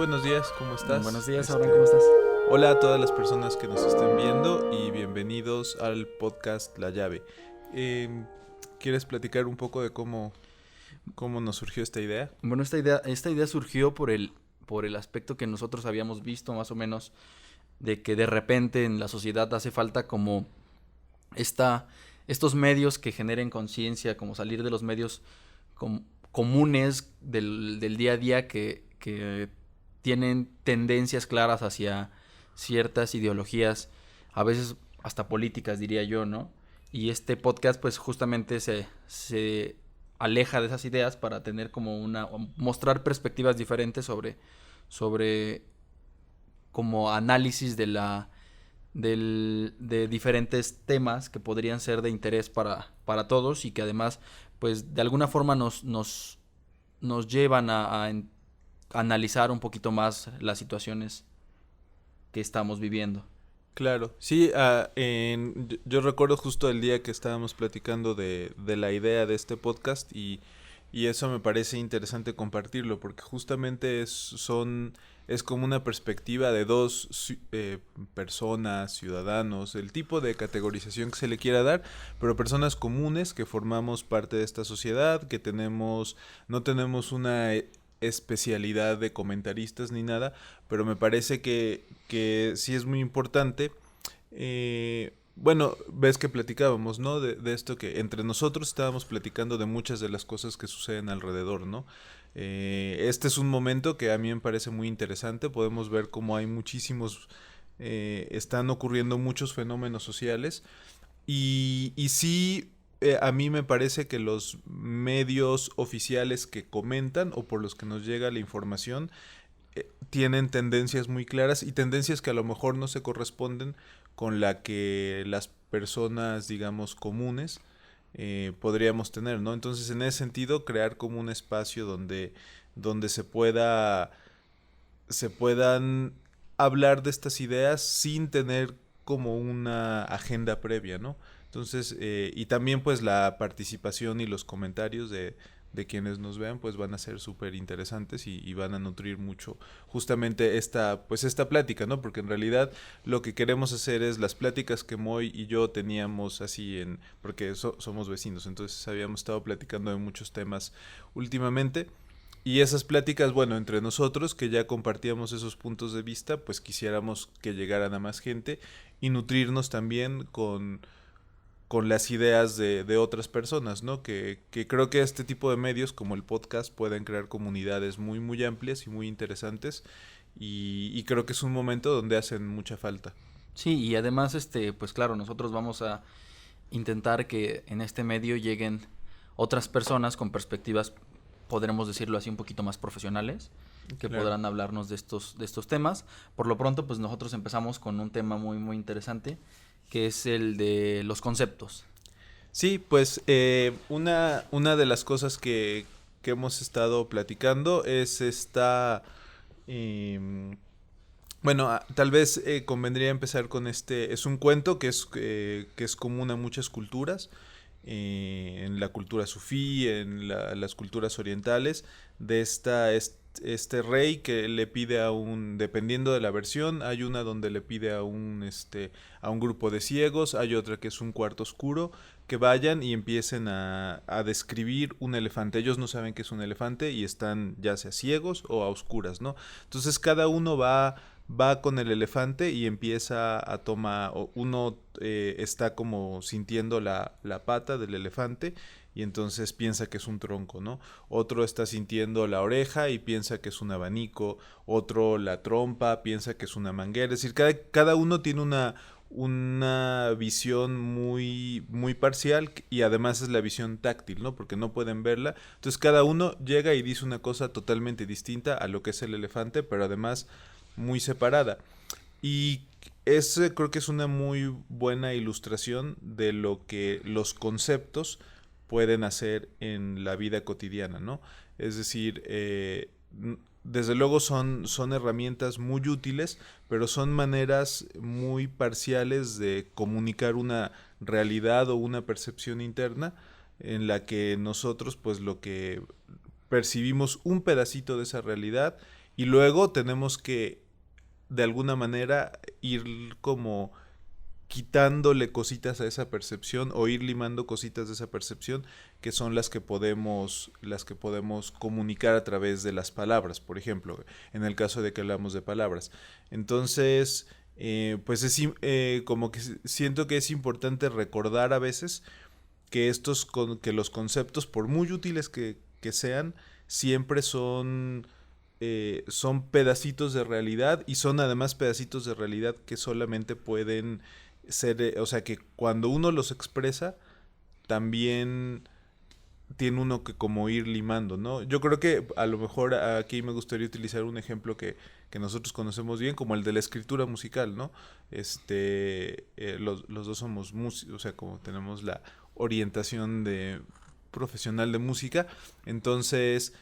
buenos días, ¿cómo Buenos estás? días, Abraham, ¿cómo estás? Hola a todas las personas que nos estén viendo y bienvenidos al podcast La Llave. Em, ¿Quieres platicar un poco de cómo nos surgió esta idea? Bueno, esta idea surgió por el aspecto que nosotros habíamos visto más o menos de que de repente en la sociedad hace falta como esta, estos medios que generen conciencia, como salir de los medios com- comunes del día a día que tienen tendencias claras hacia ciertas ideologías, a veces hasta políticas, diría yo, ¿no? Y este podcast pues justamente se aleja de esas ideas para tener como mostrar perspectivas diferentes sobre como análisis de diferentes temas que podrían ser de interés para todos y que además pues de alguna forma nos llevan a analizar un poquito más las situaciones que estamos viviendo. Claro, sí, yo recuerdo justo el día que estábamos platicando de la idea de este podcast y eso me parece interesante compartirlo porque justamente es como una perspectiva de dos personas, ciudadanos, el tipo de categorización que se le quiera dar, pero personas comunes que formamos parte de esta sociedad, no tenemos una especialidad de comentaristas ni nada, pero me parece que sí es muy importante. Bueno, ves que platicábamos, ¿no? De esto que entre nosotros estábamos platicando de muchas de las cosas que suceden alrededor, ¿no? Este es un momento que a mí me parece muy interesante. Podemos ver cómo hay están ocurriendo muchos fenómenos sociales y sí, a mí me parece que los medios oficiales que comentan o por los que nos llega la información tienen tendencias muy claras y tendencias que a lo mejor no se corresponden con la que las personas, digamos, comunes podríamos tener, ¿no? Entonces, en ese sentido, crear como un espacio donde se puedan hablar de estas ideas sin tener como una agenda previa, ¿no? Entonces, y también pues la participación y los comentarios de quienes nos vean pues van a ser súper interesantes y van a nutrir mucho justamente esta plática, ¿no? Porque en realidad lo que queremos hacer es las pláticas que Moy y yo teníamos porque somos vecinos, entonces habíamos estado platicando de muchos temas últimamente. Y esas pláticas, bueno, entre nosotros que ya compartíamos esos puntos de vista, pues quisiéramos que llegaran a más gente y nutrirnos también con las ideas de otras personas, ¿no? Que creo que este tipo de medios como el podcast pueden crear comunidades muy, muy amplias y muy interesantes y creo que es un momento donde hacen mucha falta. Sí, y además, pues claro, nosotros vamos a intentar que en este medio lleguen otras personas con perspectivas, podremos decirlo así, un poquito más profesionales, que Claro. podrán hablarnos de estos temas. Por lo pronto, pues nosotros empezamos con un tema muy, muy interesante, que es el de los conceptos. Sí, pues una de las cosas que hemos estado platicando es em, bueno, tal vez convendría empezar con es un cuento que es común a muchas culturas, en la cultura sufí, las culturas orientales, este rey que le pide dependiendo de la versión, hay una donde le pide a un grupo de ciegos, hay otra que es un cuarto oscuro, que vayan y empiecen a describir un elefante. Ellos no saben que es un elefante y están ya sea ciegos o a oscuras, ¿no? Entonces cada uno va con el elefante y empieza a tomar, uno está como sintiendo la pata del elefante y entonces piensa que es un tronco, ¿no? Otro está sintiendo la oreja y piensa que es un abanico, otro la trompa, piensa que es una manguera, es decir, cada uno tiene una visión muy, muy parcial y además es la visión táctil, ¿no? Porque no pueden verla. Entonces cada uno llega y dice una cosa totalmente distinta a lo que es el elefante, pero además muy separada. Y ese creo que es una muy buena ilustración de lo que los conceptos pueden hacer en la vida cotidiana, ¿no? Es decir, desde luego son herramientas muy útiles, pero son maneras muy parciales de comunicar una realidad o una percepción interna en la que nosotros pues lo que percibimos un pedacito de esa realidad y luego tenemos que de alguna manera ir como quitándole cositas a esa percepción o ir limando cositas de esa percepción que son las que podemos comunicar a través de las palabras, por ejemplo, en el caso de que hablamos de palabras. Entonces, pues como que siento que es importante recordar a veces que que los conceptos, por muy útiles que sean, siempre son pedacitos de realidad, y son además pedacitos de realidad que solamente pueden ser, o sea, que cuando uno los expresa, también tiene uno que como ir limando, ¿no? Yo creo que a lo mejor aquí me gustaría utilizar un ejemplo que nosotros conocemos bien, como el de la escritura musical, ¿no? Los dos somos músicos, o sea, como tenemos la orientación de profesional de música, entonces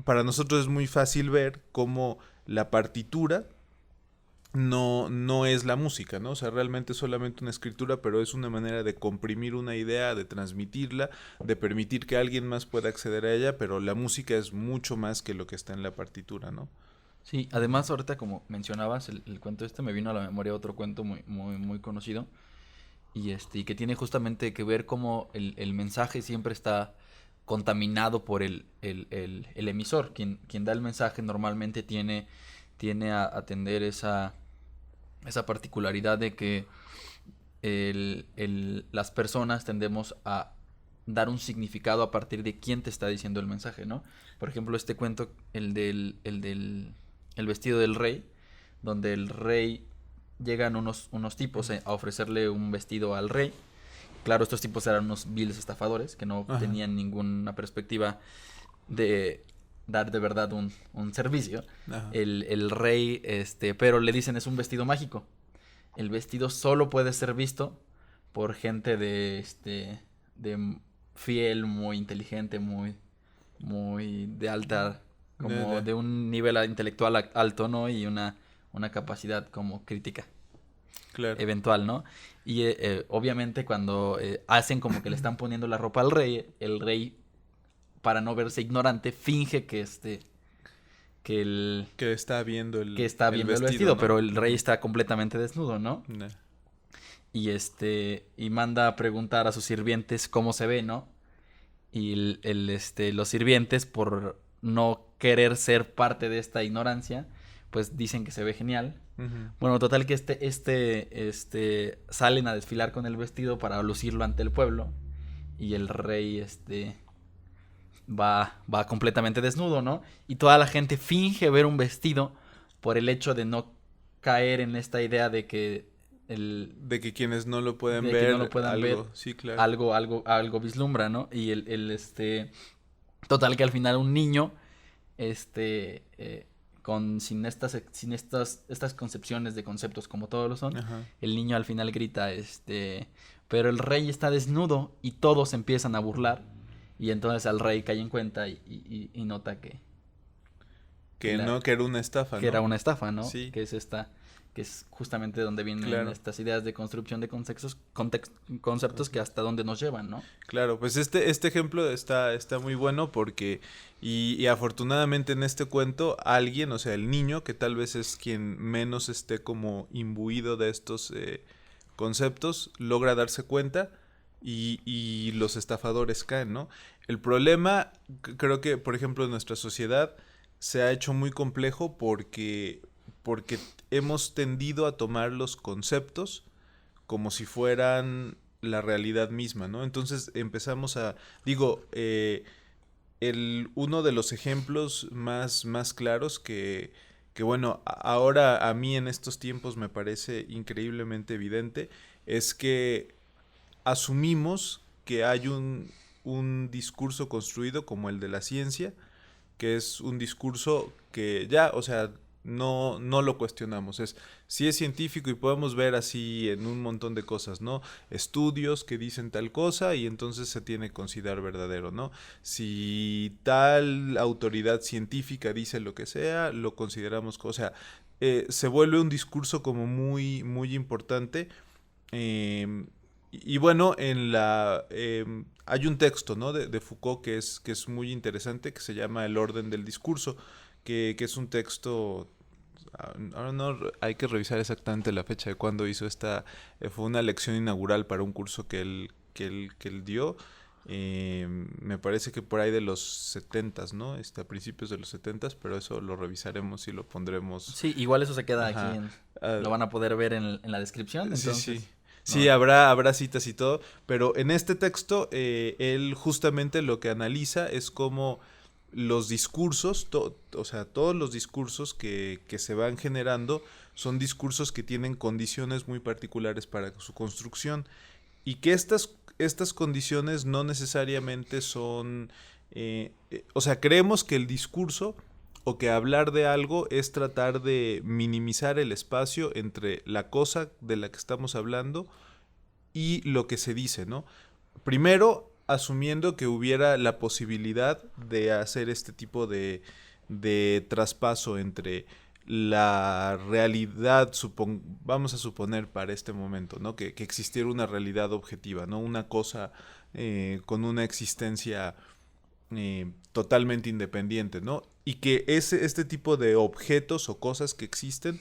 para nosotros es muy fácil ver cómo la partitura no es la música, ¿no? O sea, realmente es solamente una escritura, pero es una manera de comprimir una idea, de transmitirla, de permitir que alguien más pueda acceder a ella, pero la música es mucho más que lo que está en la partitura, ¿no? Sí, además ahorita como mencionabas el cuento me vino a la memoria otro cuento muy conocido y que tiene justamente que ver cómo el mensaje siempre está contaminado por el emisor. Quien da el mensaje normalmente tiene a atender esa particularidad de que las personas tendemos a dar un significado a partir de quién te está diciendo el mensaje, ¿no? Por ejemplo, este cuento, el vestido del rey, donde el rey llegan unos tipos a ofrecerle un vestido al rey. Claro, estos tipos eran unos viles estafadores que no Ajá. tenían ninguna perspectiva de dar de verdad un servicio. Ajá. El rey, pero le dicen es un vestido mágico. El vestido solo puede ser visto por gente de fiel, muy inteligente, muy de alta, como de un nivel intelectual alto, ¿no? Y una capacidad como crítica Claro. eventual, ¿no? Y obviamente cuando hacen como que le están poniendo la ropa al rey, el rey, para no verse ignorante, finge que que está viendo que está viendo el vestido, ¿no? pero el rey está completamente desnudo, ¿no? Nah. Y manda a preguntar a sus sirvientes cómo se ve, ¿no? Y los sirvientes, por no querer ser parte de esta ignorancia, pues dicen que se ve genial. Uh-huh. Bueno, total que salen a desfilar con el vestido para lucirlo ante el pueblo. Y el rey, va completamente desnudo, ¿no? Y toda la gente finge ver un vestido por el hecho de no caer en esta idea de que de que quienes no lo pueden de ver, que no lo puedan algo, ver, sí, claro. algo vislumbra, ¿no? Y total que al final un niño, sin estas concepciones de conceptos como todos lo son, Ajá. el niño al final grita, pero el rey está desnudo, y todos empiezan a burlar, y entonces al rey cae en cuenta y nota que era una estafa, que ¿no? era una estafa, ¿no? Sí. Que es justamente donde vienen Claro. estas ideas de construcción de conceptos que hasta dónde nos llevan, ¿no? Claro, pues este ejemplo está muy bueno porque, y afortunadamente en este cuento, alguien, o sea, el niño, que tal vez es quien menos esté como imbuido de estos conceptos, logra darse cuenta y los estafadores caen, ¿no? El problema, creo que, por ejemplo, en nuestra sociedad se ha hecho muy complejo porque hemos tendido a tomar los conceptos como si fueran la realidad misma, ¿no? Entonces empezamos uno de los ejemplos más claros que bueno, ahora a mí en estos tiempos me parece increíblemente evidente, es que asumimos que hay un discurso construido como el de la ciencia, que es un discurso que ya, o sea, no lo cuestionamos. Sí es científico y podemos ver así en un montón de cosas, ¿no? Estudios que dicen tal cosa y entonces se tiene que considerar verdadero, ¿no? Si tal autoridad científica dice lo que sea, lo consideramos, o sea, se vuelve un discurso como muy importante. Y bueno, hay un texto, ¿no? de Foucault que es muy interesante, que se llama El orden del discurso, que es un texto. Ahora no hay que revisar exactamente la fecha de cuándo hizo esta. Fue una lección inaugural para un curso que él dio. Me parece que por ahí de los 70s, ¿no? A principios de los 70s, pero eso lo revisaremos y lo pondremos. Sí, igual eso se queda Ajá. aquí, lo van a poder ver en la descripción, entonces. Sí, sí. No. Sí, habrá citas y todo, pero en este texto él justamente lo que analiza es cómo los discursos, o sea, todos los discursos que se van generando son discursos que tienen condiciones muy particulares para su construcción y que estas condiciones no necesariamente son, o sea, creemos que el discurso o que hablar de algo es tratar de minimizar el espacio entre la cosa de la que estamos hablando y lo que se dice, ¿no? Primero, asumiendo que hubiera la posibilidad de hacer este tipo de traspaso entre la realidad, vamos a suponer para este momento, ¿no? Que existiera una realidad objetiva, ¿no? Una cosa con una existencia totalmente independiente, ¿no? Y que este tipo de objetos o cosas que existen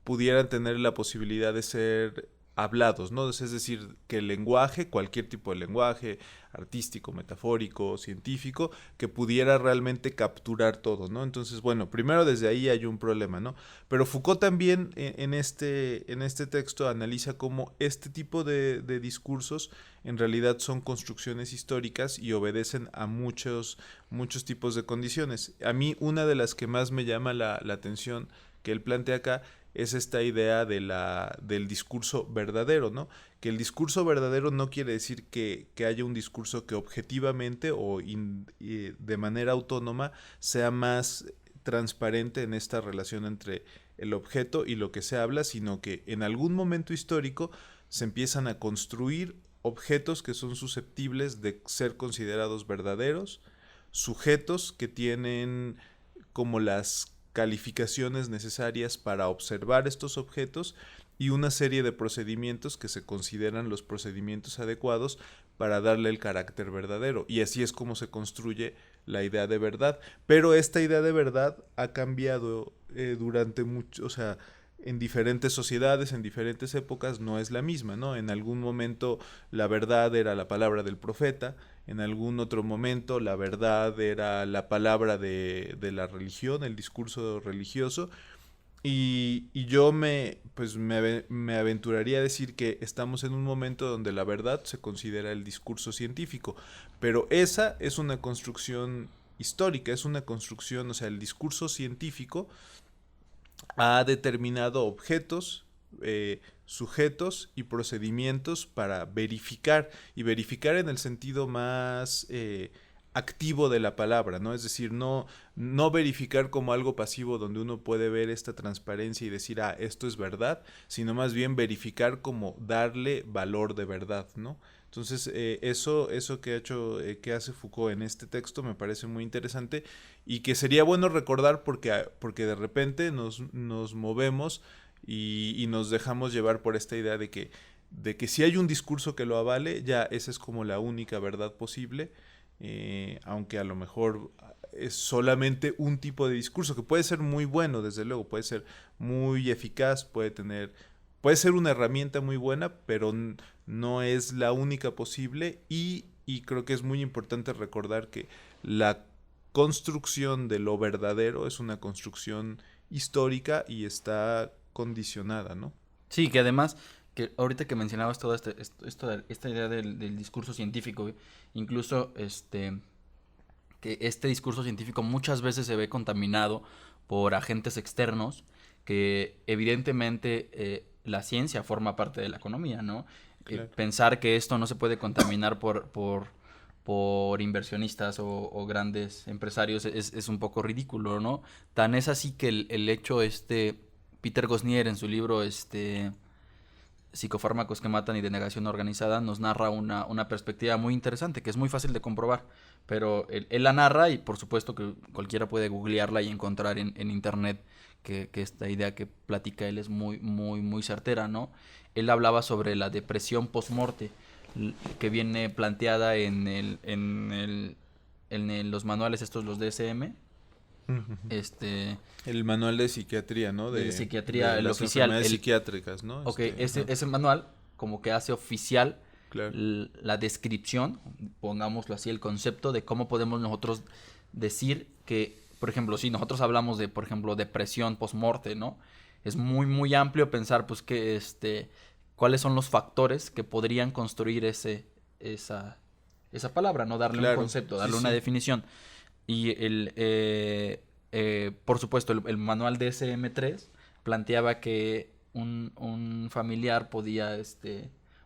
pudieran tener la posibilidad de ser hablados, ¿no? Es decir, que el lenguaje, cualquier tipo de lenguaje, artístico, metafórico, científico, que pudiera realmente capturar todo, ¿no? Entonces, bueno, primero desde ahí hay un problema, ¿no? Pero Foucault también en este texto analiza cómo este tipo de discursos en realidad son construcciones históricas y obedecen a muchos tipos de condiciones. A mí una de las que más me llama la atención que él plantea acá es esta idea del discurso verdadero, ¿no? Que el discurso verdadero no quiere decir que haya un discurso que objetivamente o de manera autónoma sea más transparente en esta relación entre el objeto y lo que se habla, sino que en algún momento histórico se empiezan a construir objetos que son susceptibles de ser considerados verdaderos, sujetos que tienen como las calificaciones necesarias para observar estos objetos y una serie de procedimientos que se consideran los procedimientos adecuados para darle el carácter verdadero. Y así es como se construye la idea de verdad. Pero esta idea de verdad ha cambiado durante mucho, o sea, en diferentes sociedades, en diferentes épocas, no es la misma, ¿no? En algún momento la verdad era la palabra del profeta, en algún otro momento la verdad era la palabra de la religión, el discurso religioso, y yo me aventuraría a decir que estamos en un momento donde la verdad se considera el discurso científico, pero esa es una construcción histórica, es una construcción, o sea, el discurso científico ha determinado objetos, sujetos y procedimientos para verificar, y verificar en el sentido más activo de la palabra, ¿no? Es decir, no verificar como algo pasivo donde uno puede ver esta transparencia y decir, esto es verdad, sino más bien verificar como darle valor de verdad, ¿no? Entonces, eso que hace Foucault en este texto me parece muy interesante y que sería bueno recordar porque de repente nos movemos y nos dejamos llevar por esta idea de que si hay un discurso que lo avale, ya esa es como la única verdad posible, aunque a lo mejor es solamente un tipo de discurso que puede ser muy bueno, desde luego, puede ser muy eficaz, puede ser una herramienta muy buena, pero no es la única posible y creo que es muy importante recordar que la construcción de lo verdadero es una construcción histórica y está condicionada, ¿no? Sí, que además, que ahorita que mencionabas toda esta idea del discurso científico, incluso que este discurso científico muchas veces se ve contaminado por agentes externos, que evidentemente la ciencia forma parte de la economía, ¿no? Claro. Pensar que esto no se puede contaminar por inversionistas o grandes empresarios es un poco ridículo, ¿no? Tan es así que el hecho Peter Gosnier en su libro Psicofármacos que matan y denegación organizada nos narra una perspectiva muy interesante que es muy fácil de comprobar, pero él la narra y por supuesto que cualquiera puede googlearla y encontrar en internet que esta idea que platica él es muy, muy, muy certera, ¿no? Él hablaba sobre la depresión post-morte que viene planteada en los manuales estos, los DSM, Ujú. Este, El manual de psiquiatría, ¿no? de psiquiatría, de el las oficial. enfermedades psiquiátricas, ¿no? Ok, Ajá, ese manual como que hace oficial claro. la descripción, pongámoslo así, el concepto de cómo podemos nosotros decir que, por ejemplo, si nosotros hablamos de, por ejemplo, depresión post-morte, ¿no? Es muy, muy amplio pensar, pues, que, cuáles son los factores que podrían construir esa, esa palabra, ¿no? Darle un Claro, concepto, sí, darle una sí. definición. Y por supuesto, el manual DSM-3 planteaba que un familiar podía,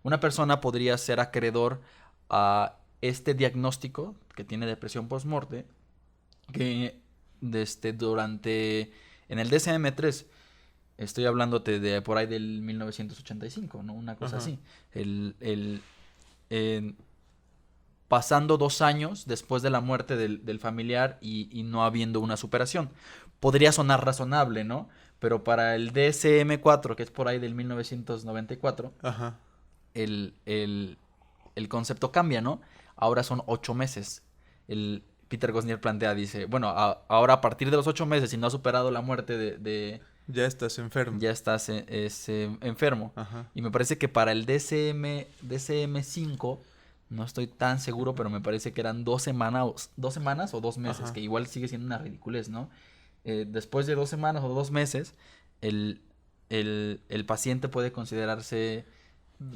una persona podría ser acreedor a este diagnóstico que tiene depresión postmorte, que en el DSM-3, estoy hablándote de por ahí del 1985, ¿no? Una cosa Ajá. así. El, el, en- Pasando 2 años después de la muerte del familiar y no habiendo una superación. Podría sonar razonable, ¿no? Pero para el DSM-4, que es por ahí del 1994, Ajá. el, el, el concepto cambia, ¿no? Ahora son 8 meses. Peter Gosnier plantea, dice, bueno, ahora a partir de los 8 meses, si no has superado la muerte Ya estás enfermo. ya estás enfermo. Ajá. Y me parece que para el DSM-5, no estoy tan seguro, pero me parece que eran 2 semanas o 2 meses, Ajá. que igual sigue siendo una ridiculez, ¿no? Después de 2 semanas o 2 meses, el, el paciente puede considerarse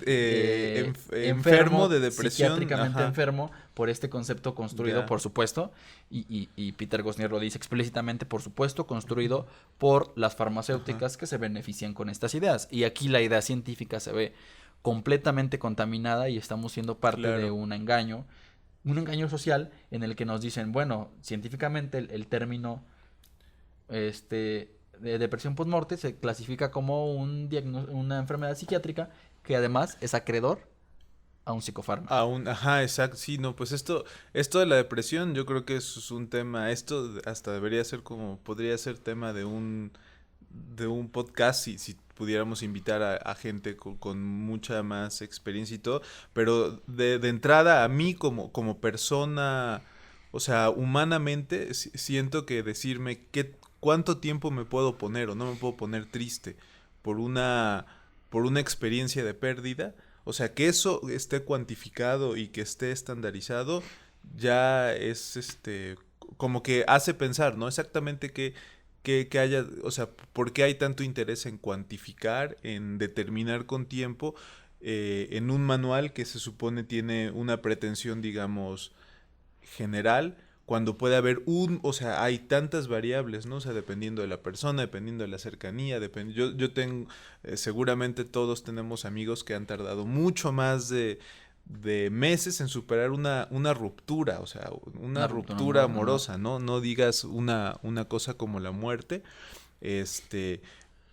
Enfermo enfermo, de depresión. psiquiátricamente Ajá. enfermo, por este concepto construido, Ya. por supuesto, y Peter Gosnier lo dice explícitamente, por supuesto, construido por las Ajá. farmacéuticas que se benefician con estas ideas. Y aquí la idea científica se ve completamente contaminada y estamos siendo parte de Claro. un engaño social en el que nos dicen, bueno, científicamente el término de depresión postmorte se clasifica como una enfermedad psiquiátrica que además es acreedor a un psicofármaco. Aún, ajá, exacto, sí, no, pues esto de la depresión, yo creo que es un tema, hasta debería ser como, podría ser tema de un podcast si pudiéramos invitar a gente con mucha más experiencia y todo, pero de entrada a mí como persona, o sea, humanamente, siento que decirme cuánto tiempo me puedo poner o no me puedo poner triste por por una experiencia de pérdida, o sea, que eso esté cuantificado y que esté estandarizado, ya es como que hace pensar, ¿no? Exactamente que haya, o sea, por qué hay tanto interés en cuantificar, en determinar con tiempo, en un manual que se supone tiene una pretensión, digamos, general, cuando puede haber o sea, hay tantas variables, ¿no? O sea, dependiendo de la persona, dependiendo de la cercanía, yo tengo, seguramente todos tenemos amigos que han tardado mucho más de meses en superar una ruptura, o sea, una Una ruptura ruptura amorosa, ¿no? amorosa, ¿no? No digas una cosa como la muerte, este,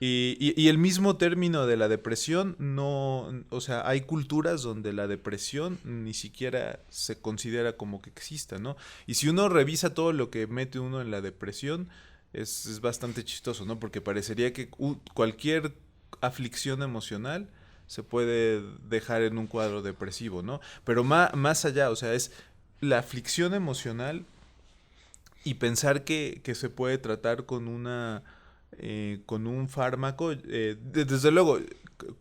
y el mismo término de la depresión, no, o sea, hay culturas donde la depresión ni siquiera se considera como que exista, ¿no? Y si uno revisa todo lo que mete uno en la depresión, es bastante chistoso, ¿no? Porque parecería que cualquier aflicción emocional se puede dejar en un cuadro depresivo, ¿no? Pero más allá, o sea, es la aflicción emocional y pensar que se puede tratar con un fármaco, desde luego,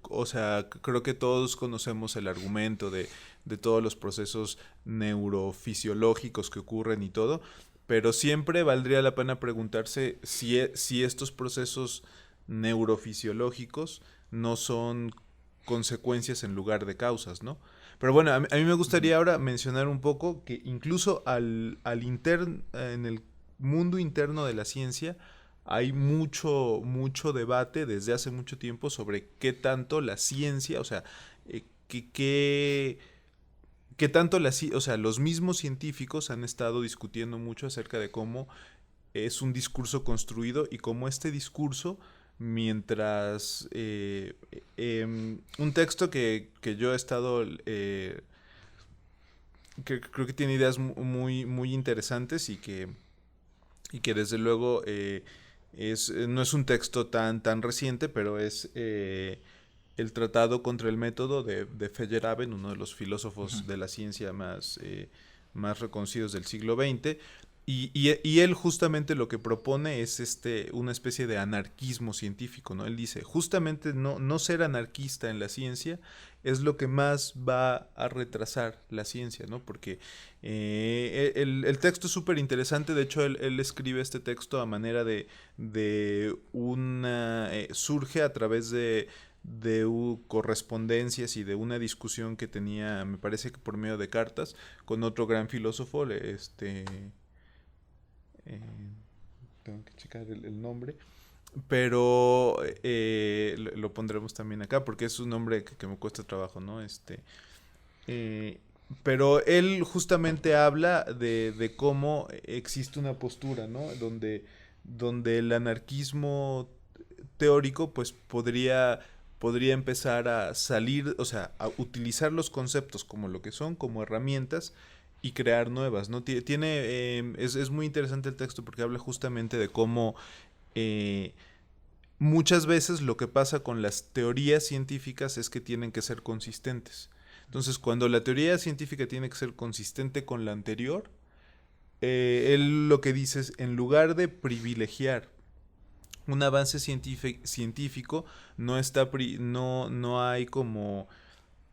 o sea, creo que todos conocemos el argumento de todos los procesos neurofisiológicos que ocurren y todo, pero siempre valdría la pena preguntarse si estos procesos neurofisiológicos no son consecuencias en lugar de causas, ¿no? Pero bueno, a mí me Ujú. gustaría ahora mencionar un poco que incluso en el mundo interno de la ciencia hay mucho debate desde hace mucho tiempo sobre qué tanto la ciencia, o sea, eh, qué, qué, qué tanto o sea, los mismos científicos han estado discutiendo mucho acerca de cómo es un discurso construido y cómo este discurso, mientras un texto que yo he estado, que creo que tiene ideas muy interesantes y que desde luego no es un texto tan reciente, pero es el Tratado contra el Método de Feyerabend, uno de los Ujú. filósofos de la ciencia más reconocidos del siglo XX, Y él justamente lo que propone es una especie de anarquismo científico, ¿no? Él dice, justamente no ser anarquista en la ciencia es lo que más va a retrasar la ciencia, ¿no? Porque el texto es súper interesante, de hecho él escribe este texto a manera de una... surge a través de correspondencias y de una discusión que tenía, me parece que por medio de cartas, con otro gran filósofo, eh, tengo que checar el nombre, pero lo pondremos también acá porque es un nombre que me cuesta trabajo, ¿no? Eh, pero él justamente habla de cómo existe una postura, ¿no? Donde el anarquismo teórico pues podría empezar a salir, o sea, a utilizar los conceptos como lo que son, como herramientas y crear nuevas, ¿no? Es muy interesante el texto porque habla justamente de cómo eh, muchas veces lo que pasa con las teorías científicas es que tienen que ser consistentes. Entonces, cuando la teoría científica tiene que ser consistente con la anterior, él lo que dice es, en lugar de privilegiar un avance científico, no hay como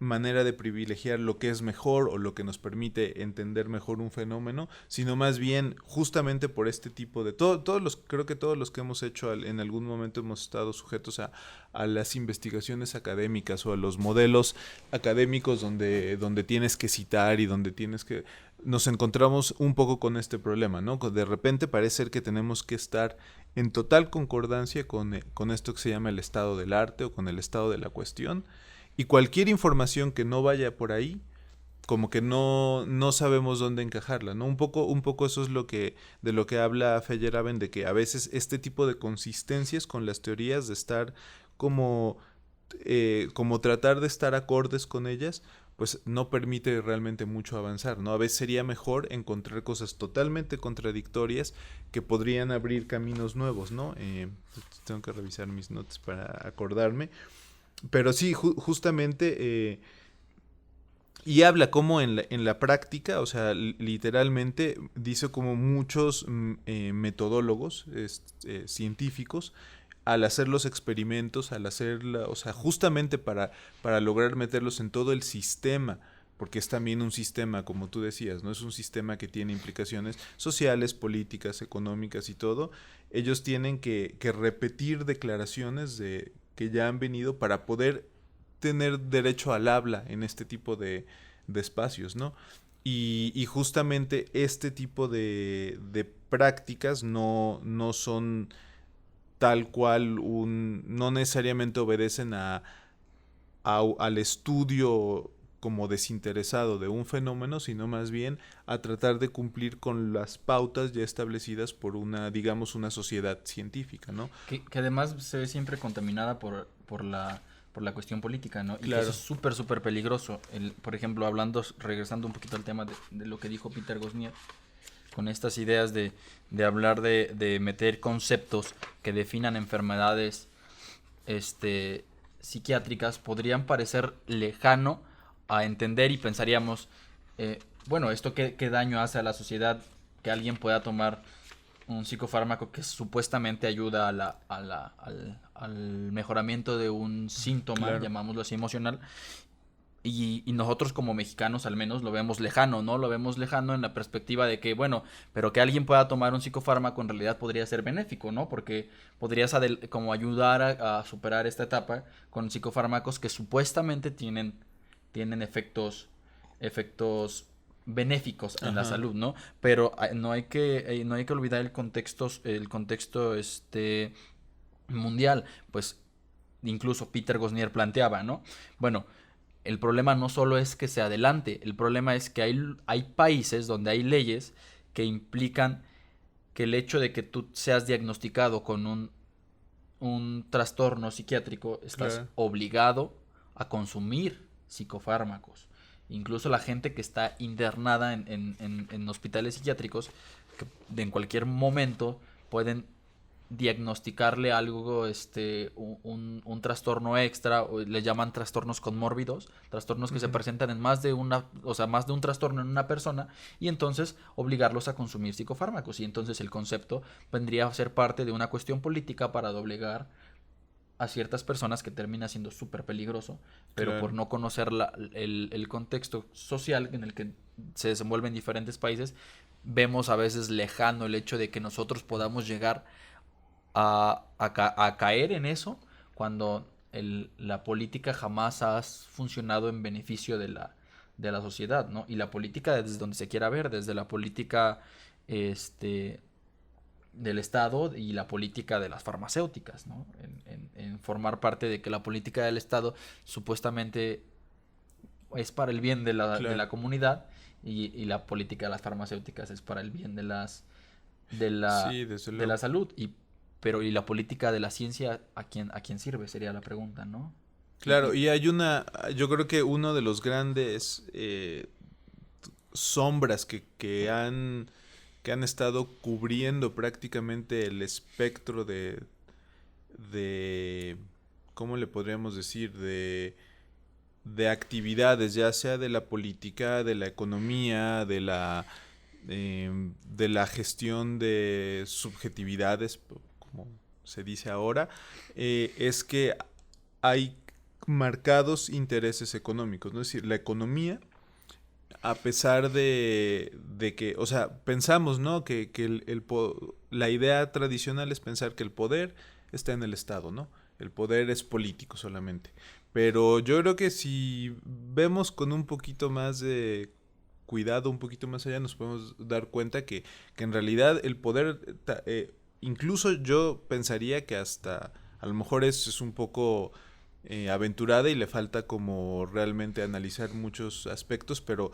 manera de privilegiar lo que es mejor o lo que nos permite entender mejor un fenómeno, sino más bien justamente por este tipo de creo que todos los que hemos hecho en algún momento hemos estado sujetos a las investigaciones académicas o a los modelos académicos donde tienes que citar y donde tienes que nos encontramos un poco con este problema, ¿no? De repente parece ser que tenemos que estar en total concordancia con esto que se llama el estado del arte o con el estado de la cuestión, y cualquier información que no vaya por ahí, como que no sabemos dónde encajarla, ¿no? Un poco eso es de lo que habla Feyerabend, de que a veces este tipo de consistencias con las teorías, de estar como, como tratar de estar acordes con ellas, pues no permite realmente mucho avanzar, ¿no? A veces sería mejor encontrar cosas totalmente contradictorias que podrían abrir caminos nuevos, ¿no? Tengo que revisar mis notas para acordarme. Pero sí, justamente, y habla como en la práctica, o sea, literalmente dice como muchos metodólogos científicos, al hacer los experimentos, o sea, justamente para lograr meterlos en todo el sistema, porque es también un sistema, como tú decías, ¿no? Es un sistema que tiene implicaciones sociales, políticas, económicas y todo. Ellos tienen que repetir declaraciones que ya han venido para poder tener derecho al habla en este tipo de espacios, ¿no? Y justamente este tipo de prácticas no son tal cual no necesariamente obedecen al estudio como desinteresado de un fenómeno, sino más bien a tratar de cumplir con las pautas ya establecidas por digamos, una sociedad científica, ¿no? Que además se ve siempre contaminada por la cuestión política, ¿no? Y que eso Claro. es súper, súper peligroso. Por ejemplo, regresando un poquito al tema de lo que dijo Peter Gosnier, con estas ideas de hablar de meter conceptos que definan enfermedades psiquiátricas, podrían parecer lejano a entender y pensaríamos, bueno, ¿esto qué daño hace a la sociedad que alguien pueda tomar un psicofármaco que supuestamente ayuda al mejoramiento de un síntoma, Claro. llamámoslo así, emocional? Y nosotros como mexicanos al menos lo vemos lejano, ¿no? Lo vemos lejano en la perspectiva de que, bueno, pero que alguien pueda tomar un psicofármaco en realidad podría ser benéfico, ¿no? Porque podrías como ayudar a superar esta etapa con psicofármacos que supuestamente tienen efectos benéficos en la Ajá. salud, ¿no? Pero no hay que olvidar el contexto mundial, pues incluso Peter Gosnier planteaba, ¿no? Bueno, el problema no solo es que se adelante, el problema es que hay países donde hay leyes que implican que el hecho de que tú seas diagnosticado con un trastorno psiquiátrico, estás Claro. obligado a consumir psicofármacos. Incluso la gente que está internada en hospitales psiquiátricos, que en cualquier momento pueden diagnosticarle algo, un trastorno extra, o le llaman trastornos conmórbidos, trastornos que se Ujú. presentan en más de una, o sea, más de un trastorno en una persona, y entonces obligarlos a consumir psicofármacos. Y entonces el concepto vendría a ser parte de una cuestión política para doblegar a ciertas personas, que termina siendo súper peligroso, pero por Claro, no conocer el contexto social en el que se desenvuelven diferentes países, vemos a veces lejano el hecho de que nosotros podamos llegar a caer en eso, cuando la política jamás ha funcionado en beneficio de la sociedad, ¿no? Y la política, desde donde se quiera ver, desde la política este, del Estado y la política de las farmacéuticas, ¿no? En formar parte de que la política del Estado supuestamente es para el bien de claro. la comunidad, y la política de las farmacéuticas es para el bien de Sí, desde de la luego. salud. Pero ¿y la política de la ciencia a quién sirve? Sería la pregunta, ¿no? Claro, y hay yo creo que uno de los grandes sombras que han estado cubriendo prácticamente el espectro de, ¿cómo le podríamos decir? De actividades, ya sea de la política, de la economía, de la gestión de subjetividades, como se dice ahora, es que hay marcados intereses económicos, ¿no? Es decir, la economía, a pesar de que, o sea, pensamos, ¿no? Que la idea tradicional es pensar que el poder está en el Estado, ¿no? El poder es político solamente. Pero yo creo que si vemos con un poquito más de cuidado, un poquito más allá, nos podemos dar cuenta que en realidad el poder, incluso yo pensaría que hasta, a lo mejor es un poco aventurada y le falta como realmente analizar muchos aspectos, pero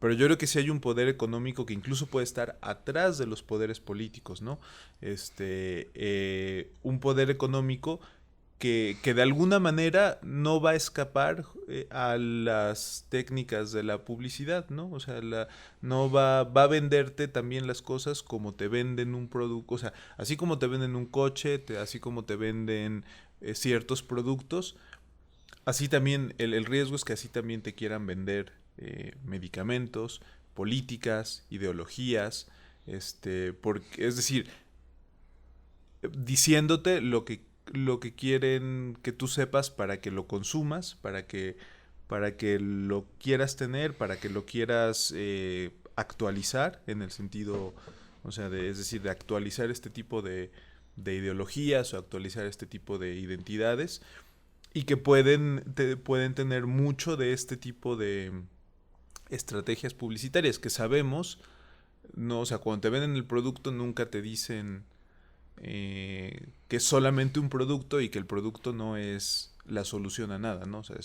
yo creo que sí hay un poder económico que incluso puede estar atrás de los poderes políticos, ¿no? Un poder económico que de alguna manera no va a escapar a las técnicas de la publicidad, ¿no? O sea, no va a venderte también las cosas como te venden un producto, o sea, así como te venden un coche, así como te venden ciertos productos, así también el riesgo es que así también te quieran vender medicamentos, políticas, ideologías, porque, es decir, diciéndote lo que quieren que tú sepas para que lo consumas, para que lo quieras tener, para que lo quieras actualizar en el sentido, o sea, es decir, de actualizar este tipo de ideologías o actualizar este tipo de identidades y que pueden tener mucho de este tipo de estrategias publicitarias que sabemos, no, o sea, cuando te venden el producto nunca te dicen que es solamente un producto y que el producto no es la solución a nada, ¿no? O sea,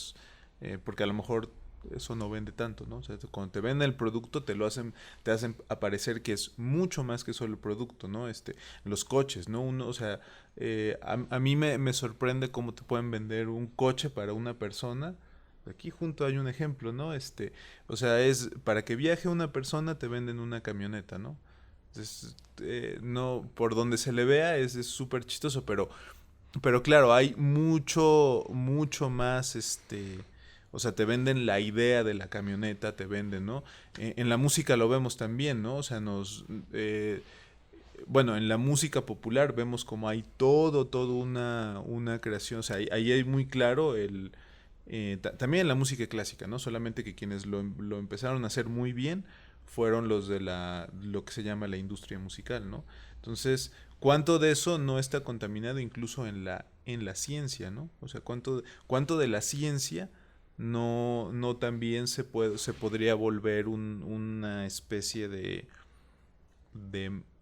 porque a lo mejor eso no vende tanto, ¿no? O sea, cuando te venden el producto te hacen aparecer que es mucho más que solo el producto, ¿no? Los coches, ¿no? Uno, o sea, a mí me sorprende cómo te pueden vender un coche para una persona. Aquí junto hay un ejemplo, ¿no? O sea, es para que viaje una persona te venden una camioneta, ¿no? Entonces, no, por donde se le vea es súper chistoso, pero claro, hay mucho más, o sea, te venden la idea de la camioneta, te venden, ¿no? En la música lo vemos también, ¿no? O sea, bueno, en la música popular vemos como hay todo una creación, o sea, ahí hay muy claro también en la música clásica, ¿no? Solamente que quienes lo empezaron a hacer muy bien fueron los de lo que se llama la industria musical, ¿no? Entonces, ¿cuánto de eso no está contaminado incluso en la ciencia, ¿no? O sea, cuánto de la ciencia no también se podría volver una especie de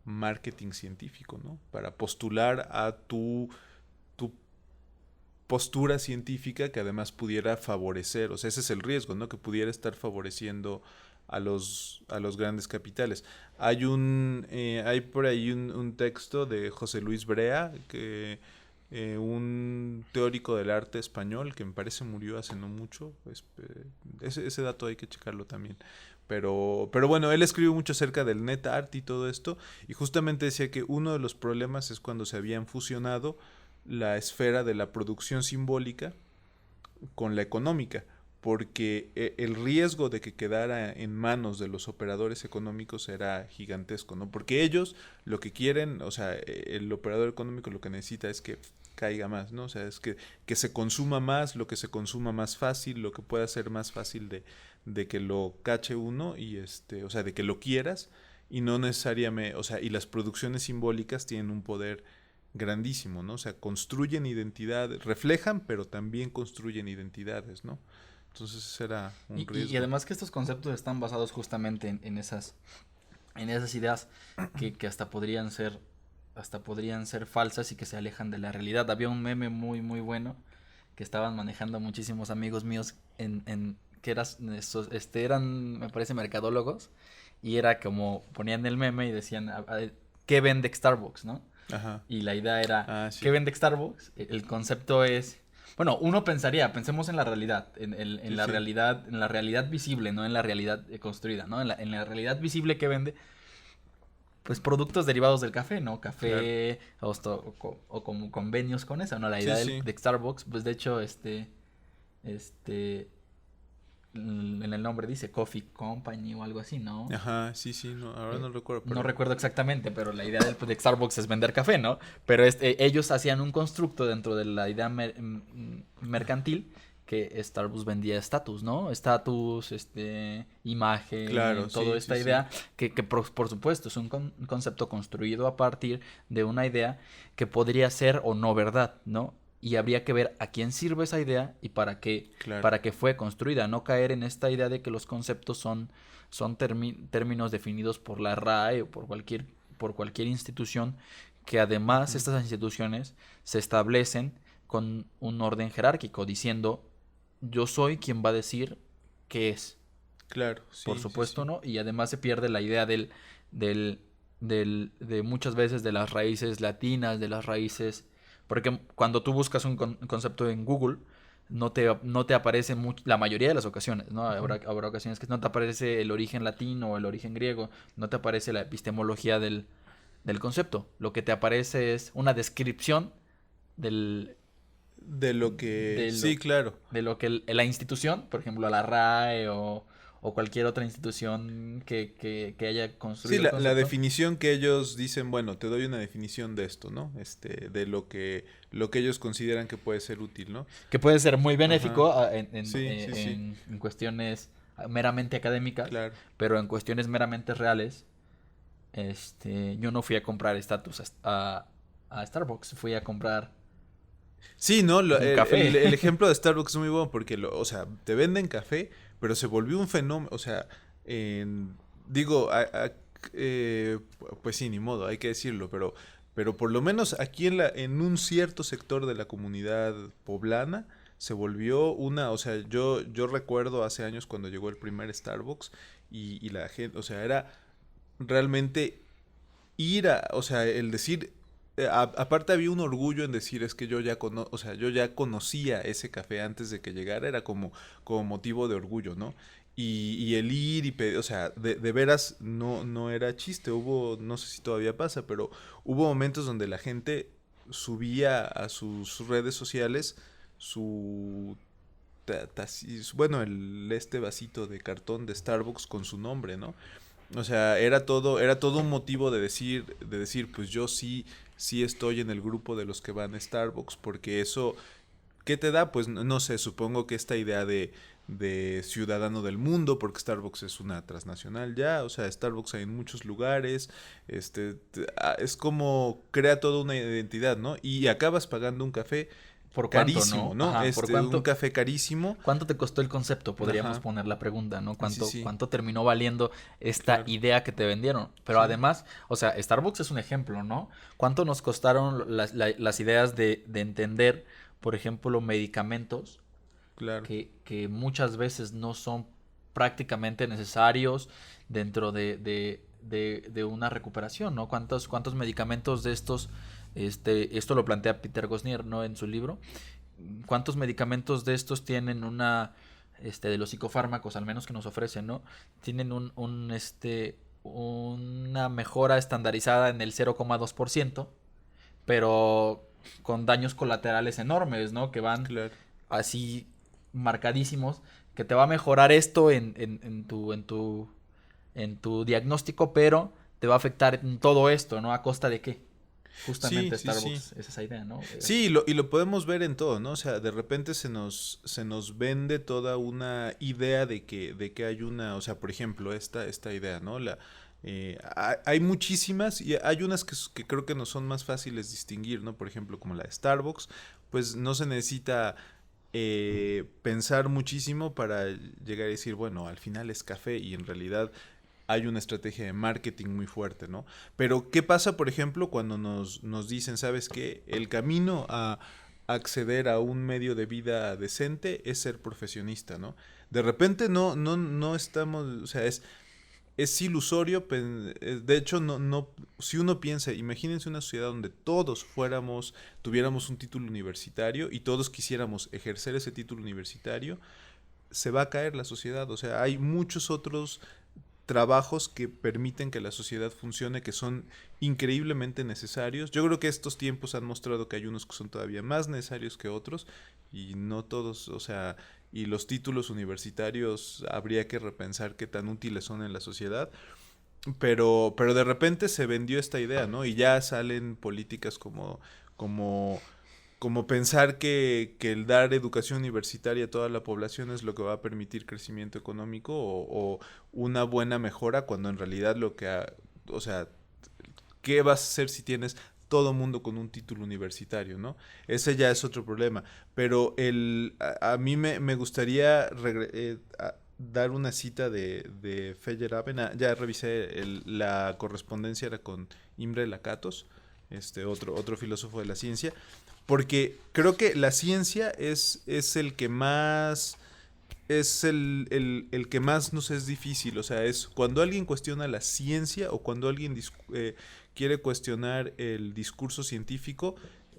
marketing científico, ¿no? Para postular a tu postura científica que además pudiera favorecer, o sea, ese es el riesgo, ¿no? Que pudiera estar favoreciendo a los grandes capitales. Hay por ahí un texto de José Luis Brea, un teórico del arte español, que me parece murió hace no mucho, ese dato hay que checarlo también, Pero bueno, él escribió mucho acerca del net art y todo esto, y justamente decía que uno de los problemas es cuando se habían fusionado la esfera de la producción simbólica con la económica, porque el riesgo de que quedara en manos de los operadores económicos era gigantesco, ¿no? Porque ellos lo que quieren, o sea, el operador económico lo que necesita es que caiga más, ¿no? O sea, es que se consuma más, lo que se consuma más fácil, lo que pueda ser más fácil de que lo cache uno y o sea, de que lo quieras y no necesariamente, o sea, y las producciones simbólicas tienen un poder grandísimo, ¿no? O sea, construyen identidades, reflejan, pero también construyen identidades, ¿no? Entonces ese era un riesgo. Y además que estos conceptos están basados justamente en esas ideas que hasta podrían ser falsas y que se alejan de la realidad. Había un meme muy muy bueno que estaban manejando muchísimos amigos míos que eran, me parece, mercadólogos, y era como ponían el meme y decían ¿qué vende Starbucks, no? Ajá. Y la idea era Sí. ¿qué vende Starbucks? El concepto es, bueno, uno pensaría, pensemos en la realidad, Sí, la sí. realidad, en la realidad visible, no en la realidad construida, ¿no? En la realidad visible que vende, pues productos derivados del café, ¿no? Claro. Café o como convenios con eso, ¿no? La Sí, idea sí. de Starbucks, pues de hecho, en el nombre dice Coffee Company o algo así, ¿no? Ajá, sí, sí, no, ahora no recuerdo, No pero recuerdo exactamente, pero la idea de Starbucks es vender café, ¿no? Pero ellos hacían un constructo dentro de la idea mercantil que Starbucks vendía estatus, ¿no? Estatus, claro, imagen, toda sí, sí, esta sí. idea que por supuesto es un concepto construido a partir de una idea que podría ser o no verdad, ¿no? Y habría que ver a quién sirve esa idea y Claro. para qué fue construida, no caer en esta idea de que los conceptos son términos definidos por la RAE o por cualquier institución, que además Ujú. estas instituciones se establecen con un orden jerárquico, diciendo yo soy quien va a decir qué es, Claro, por sí, sí, supuesto, sí. ¿no? Y además se pierde la idea del, de muchas veces de las raíces latinas, de las raíces, porque cuando tú buscas un concepto en Google, no te aparece la mayoría de las ocasiones, ¿no? Ujú. Habrá ocasiones que no te aparece el origen latino o el origen griego, no te aparece la epistemología del concepto. Lo que te aparece es una descripción del, De lo que, de sí, lo, claro. de lo que la institución, por ejemplo, la RAE o cualquier otra institución que haya Sí, construido el la concepto, definición que ellos dicen, bueno, te doy una definición de esto, ¿no? De lo que ellos consideran que puede ser útil, ¿no? que puede ser muy Ajá. benéfico Sí, sí, sí. en cuestiones meramente académicas, Claro. pero en cuestiones meramente reales, yo no fui a comprar estatus a Starbucks, fui a comprar Sí, ¿no? un café. El ejemplo de Starbucks es muy bueno porque, o sea, te venden café, pero se volvió un fenómeno, o sea, digo, pues sí, ni modo, hay que decirlo, pero por lo menos aquí en un cierto sector de la comunidad poblana se volvió o sea, yo recuerdo hace años cuando llegó el primer Starbucks y la gente, o sea, era realmente o sea, el decir, aparte había un orgullo en decir es que o sea, yo ya conocía ese café antes de que llegara, era como motivo de orgullo, ¿no? Y el ir y pedir, o sea, de veras no era chiste, no sé si todavía pasa, pero hubo momentos donde la gente subía a sus redes sociales su bueno, este vasito de cartón de Starbucks con su nombre, ¿no? O sea, era todo un motivo de decir, pues yo sí estoy en el grupo de los que van a Starbucks, porque eso, ¿qué te da? Pues no sé, supongo que esta idea de ciudadano del mundo, porque Starbucks es una transnacional ya, o sea, Starbucks hay en muchos lugares, es como crea toda una identidad, ¿no? Y acabas pagando un café ¿Por cuánto, carísimo, no? ¿no? Ajá, ¿por Un cuánto? café carísimo, ¿Cuánto te costó el concepto? Podríamos ajá, poner la pregunta, ¿no? sí, sí, Cuánto terminó valiendo esta claro, idea que te vendieron? Pero sí, además, o sea, Starbucks es un ejemplo, ¿no? ¿Cuánto nos costaron las ideas de entender, por ejemplo, medicamentos claro, que muchas veces no son prácticamente necesarios dentro de una recuperación, ¿no? Cuántos medicamentos de estos, esto lo plantea Peter Gosnier, ¿no? En su libro, ¿cuántos medicamentos de estos tienen de los psicofármacos, al menos que nos ofrecen, ¿no? Tienen una mejora estandarizada en el 0,2%, pero con daños colaterales enormes, ¿no? Que van Claro. así marcadísimos, que te va a mejorar esto en tu diagnóstico, pero te va a afectar en todo esto, ¿no? ¿A costa de qué? Sí, Justamente sí, sí. Starbucks es esa idea, ¿no? Sí, y lo podemos ver en todo, ¿no? O sea, de repente se nos vende toda una idea de que hay una, o sea, por ejemplo, esta idea, ¿no? Hay muchísimas y hay unas que creo que no son más fáciles distinguir, ¿no? Por ejemplo, como la de Starbucks, pues no se necesita pensar muchísimo para llegar a decir, bueno, al final es café y en realidad hay una estrategia de marketing muy fuerte, ¿no? Pero, ¿qué pasa, por ejemplo, cuando nos dicen, ¿sabes qué? El camino a acceder a un medio de vida decente es ser profesionista, ¿no? De repente no estamos, o sea, es ilusorio, de hecho, si uno piensa, imagínense una sociedad donde todos tuviéramos un título universitario y todos quisiéramos ejercer ese título universitario, se va a caer la sociedad, o sea, hay muchos otros trabajos que permiten que la sociedad funcione, que son increíblemente necesarios. Yo creo que estos tiempos han mostrado que hay unos que son todavía más necesarios que otros y no todos, o sea, y los títulos universitarios habría que repensar qué tan útiles son en la sociedad. Pero de repente se vendió esta idea, ¿no? Y ya salen políticas como como pensar que el dar educación universitaria a toda la población es lo que va a permitir crecimiento económico o una buena mejora, cuando en realidad o sea, ¿qué vas a hacer si tienes todo mundo con un título universitario, ¿no? Ese ya es otro problema. Pero a mí me gustaría dar una cita de Feyerabend. Ya revisé, la correspondencia era con Imre Lakatos, otro filósofo de la ciencia, porque creo que la ciencia es el que más el que más nos es difícil, o sea, es cuando alguien cuestiona la ciencia o cuando alguien quiere cuestionar el discurso científico,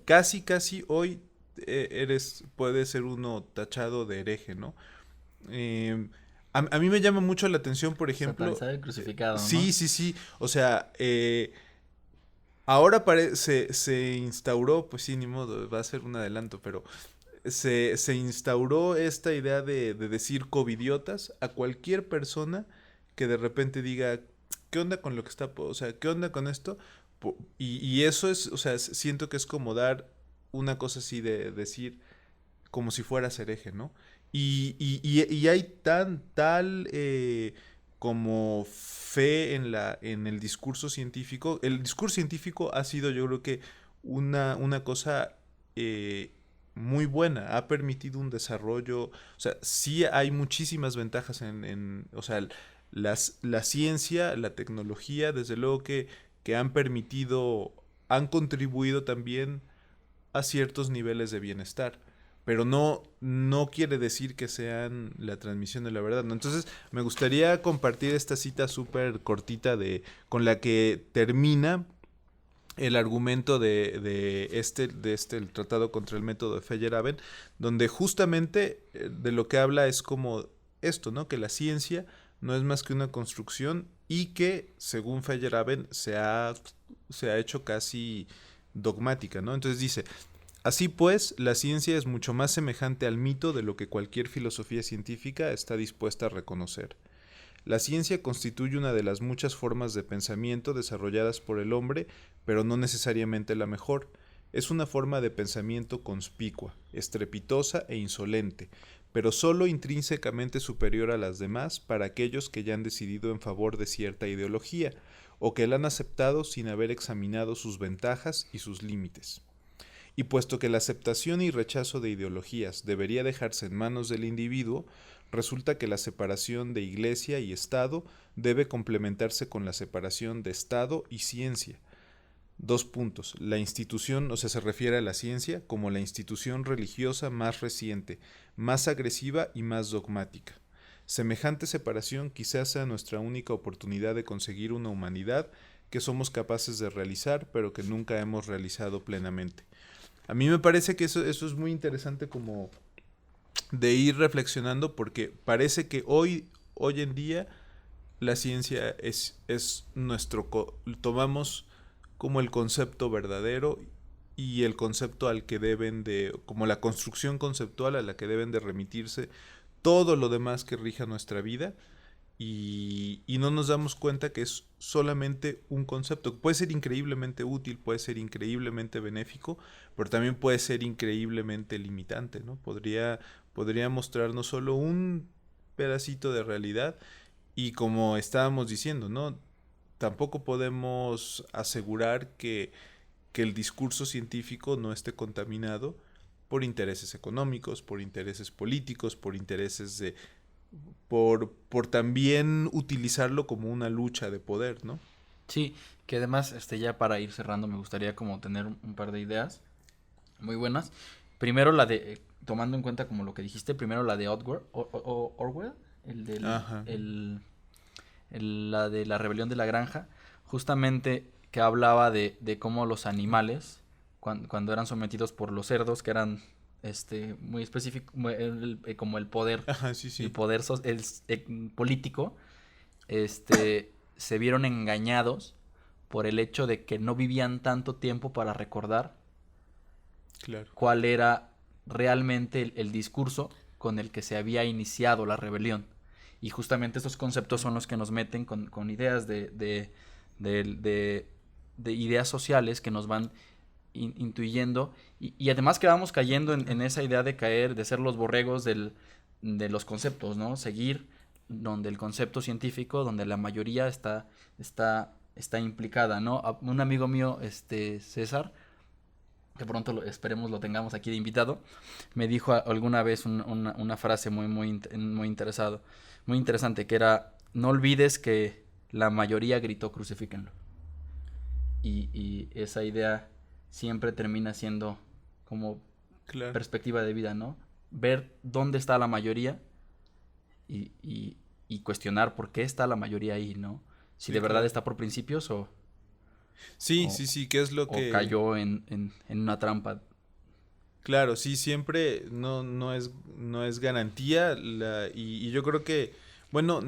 casi hoy puede ser uno tachado de hereje, ¿no? A mí me llama mucho la atención, por ejemplo, Satanizado y crucificado, ¿no? sí, sí, sí, o sea, ahora se instauró, pues sí, ni modo, va a ser un adelanto, pero se instauró esta idea de decir covidiotas a cualquier persona que de repente diga, ¿qué onda con lo que está? O sea, ¿qué onda con esto? Y eso es, o sea, siento que es como dar una cosa así de decir, como si fueras hereje, ¿no? Y hay tal como fe en el discurso científico. El discurso científico ha sido, yo creo que, una cosa muy buena. Ha permitido un desarrollo. O sea, sí hay muchísimas ventajas o sea, la ciencia, la tecnología, desde luego que han contribuido también a ciertos niveles de bienestar, pero no quiere decir que sean la transmisión de la verdad, ¿no? Entonces, me gustaría compartir esta cita súper cortita con la que termina el argumento el tratado contra el método de Feyerabend, donde justamente de lo que habla es como esto, ¿no? Que la ciencia no es más que una construcción y que, según Feyerabend, se ha hecho casi dogmática, ¿no? Entonces dice, así pues, la ciencia es mucho más semejante al mito de lo que cualquier filosofía científica está dispuesta a reconocer. La ciencia constituye una de las muchas formas de pensamiento desarrolladas por el hombre, pero no necesariamente la mejor. Es una forma de pensamiento conspicua, estrepitosa e insolente, pero solo intrínsecamente superior a las demás para aquellos que ya han decidido en favor de cierta ideología, o que la han aceptado sin haber examinado sus ventajas y sus límites. Y puesto que la aceptación y rechazo de ideologías debería dejarse en manos del individuo, resulta que la separación de Iglesia y Estado debe complementarse con la separación de Estado y ciencia. Dos puntos. La institución, o sea, se refiere a la ciencia como la institución religiosa más reciente, más agresiva y más dogmática. Semejante separación quizás sea nuestra única oportunidad de conseguir una humanidad que somos capaces de realizar, pero que nunca hemos realizado plenamente. A mí me parece que eso es muy interesante como de ir reflexionando, porque parece que hoy en día la ciencia es tomamos como el concepto verdadero y el concepto al que deben de, como la construcción conceptual a la que deben de remitirse todo lo demás que rija nuestra vida, y no nos damos cuenta que es solamente un concepto. Puede ser increíblemente útil, puede ser increíblemente benéfico, pero también puede ser increíblemente limitante, ¿no? Podría mostrarnos solo un pedacito de realidad, y como estábamos diciendo, ¿no? Tampoco podemos asegurar que el discurso científico no esté contaminado por intereses económicos, por intereses políticos, por intereses de por también utilizarlo como una lucha de poder, ¿no? Sí, que además, ya para ir cerrando, me gustaría como tener un par de ideas muy buenas. Primero tomando en cuenta como lo que dijiste, primero la de Orwell, el del, Ajá. la de la rebelión de la granja, justamente que hablaba de cómo los animales, cuando eran sometidos por los cerdos, que eran muy específico, como el poder, Ajá, sí, el sí. poder político, se vieron engañados por el hecho de que no vivían tanto tiempo para recordar Claro. cuál era realmente el discurso con el que se había iniciado la rebelión. Y justamente estos conceptos son los que nos meten con ideas de ideas sociales que nos van intuyendo, y además que vamos cayendo en esa idea de caer, de ser los borregos de los conceptos, ¿no? Seguir donde el concepto científico, donde la mayoría está implicada, ¿no? Un amigo mío, César, que pronto esperemos lo tengamos aquí de invitado, me dijo alguna vez una frase muy interesante, que era: no olvides que la mayoría gritó crucifíquenlo. Y esa idea siempre termina siendo como Claro. perspectiva de vida, ¿no? Ver dónde está la mayoría y cuestionar por qué está la mayoría ahí, ¿no? Si Sí, de verdad claro. está por principios Sí, o, sí, sí, que es lo o que... cayó en una trampa. Claro, sí, siempre no es garantía, y yo creo que, bueno,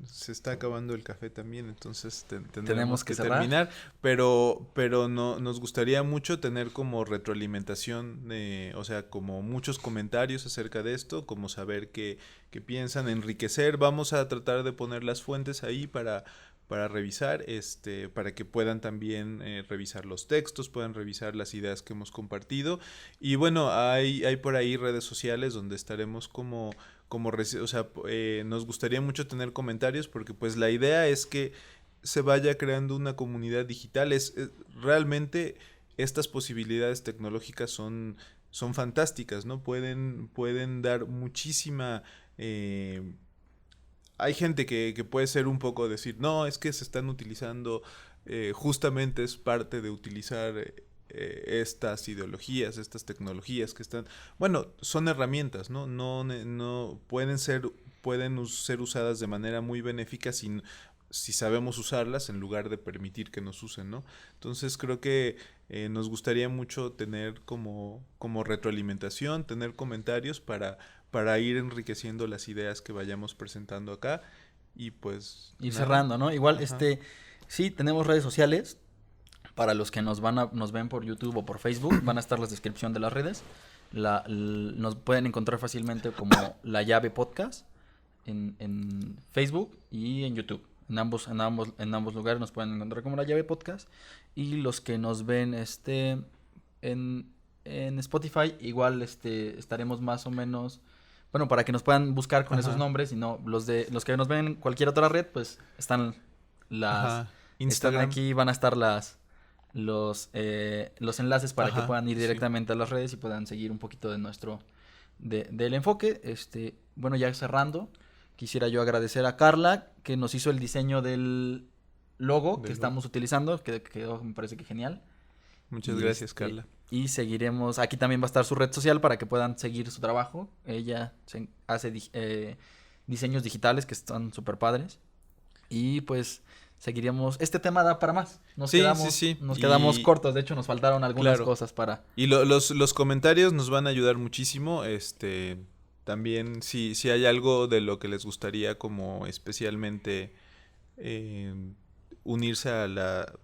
se está acabando el café también, entonces tendremos Tenemos que que cerrar. terminar, pero no, nos gustaría mucho tener como retroalimentación, o sea, como muchos comentarios acerca de esto, como saber qué piensan, enriquecer. Vamos a tratar de poner las fuentes ahí para revisar, para que puedan también revisar los textos, puedan revisar las ideas que hemos compartido. Y bueno, hay por ahí redes sociales donde estaremos o sea, nos gustaría mucho tener comentarios, porque pues la idea es que se vaya creando una comunidad digital. Realmente estas posibilidades tecnológicas son fantásticas, ¿no? Pueden dar muchísima... hay gente que puede ser un poco decir, no, es que se están utilizando, justamente es parte de utilizar estas ideologías, estas tecnologías que están, bueno, son herramientas, ¿no? No pueden ser usadas de manera muy benéfica si sabemos usarlas, en lugar de permitir que nos usen, ¿no? Entonces creo que nos gustaría mucho tener como retroalimentación, tener comentarios para ir enriqueciendo las ideas que vayamos presentando acá, y pues Ir nada. cerrando, ¿no? Igual, Ajá. sí, tenemos redes sociales. Para los que nos ven por YouTube o por Facebook, van a estar las descripciones de las redes. Nos pueden encontrar fácilmente como La Llave Podcast en Facebook y en YouTube. En ambos lugares nos pueden encontrar como La Llave Podcast. Y los que nos ven en Spotify, igual estaremos más o menos... Bueno, para que nos puedan buscar con esos Ajá. nombres, y no los que nos ven en cualquier otra red, pues están Ajá. están Instagram. aquí, van a estar los enlaces para que Ajá, puedan ir sí. directamente a las redes y puedan seguir un poquito del enfoque. Bueno, ya cerrando, quisiera yo agradecer a Carla, que nos hizo el diseño del logo que Del logo. estamos utilizando, que quedó, me parece que genial. Muchas Y gracias, Carla. y seguiremos, aquí también va a estar su red social para que puedan seguir su trabajo. Ella hace diseños digitales que están súper padres. Y pues seguiríamos. Este tema da para más. Nos Sí, sí, quedamos, sí. nos quedamos Y cortos. De hecho, nos faltaron algunas claro. cosas para. Y los comentarios nos van a ayudar muchísimo. también si hay algo de lo que les gustaría como especialmente unirse a la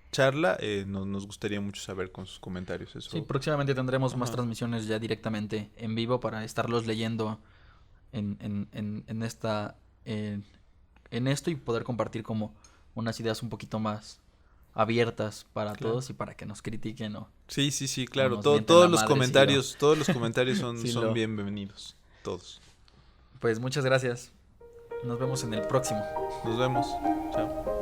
charla, nos gustaría mucho saber con sus comentarios eso. Sí, próximamente tendremos más Ajá. transmisiones ya directamente en vivo para estarlos leyendo en esta en esto y poder compartir como unas ideas un poquito más abiertas para Claro. todos y para que nos critiquen Sí, sí, sí, o claro. nos mienten la madre Todos los comentarios si son lo... bienvenidos. Todos. Pues muchas gracias. Nos vemos en el próximo. Nos vemos. Chao.